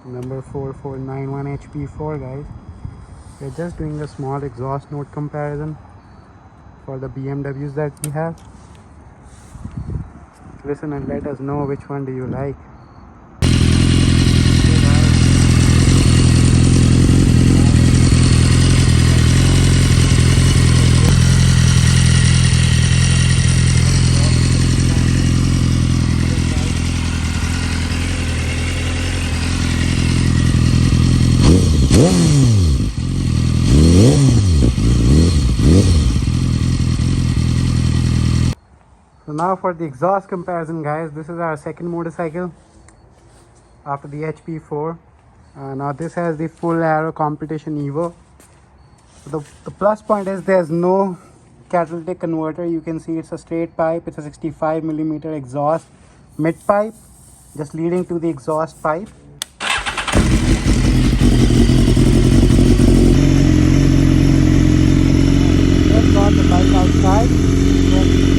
number 4491 HP4, guys. We're just doing a small exhaust note comparison for the BMWs that we have. Listen and let us know which one do you like. So now for the exhaust comparison, guys. This is our second motorcycle after the HP4. Now this has the full aero competition Evo. The plus point is there's no catalytic converter. You can see it's a straight pipe. It's a 65mm exhaust mid pipe just leading to the exhaust pipe. Just got the pipe outside.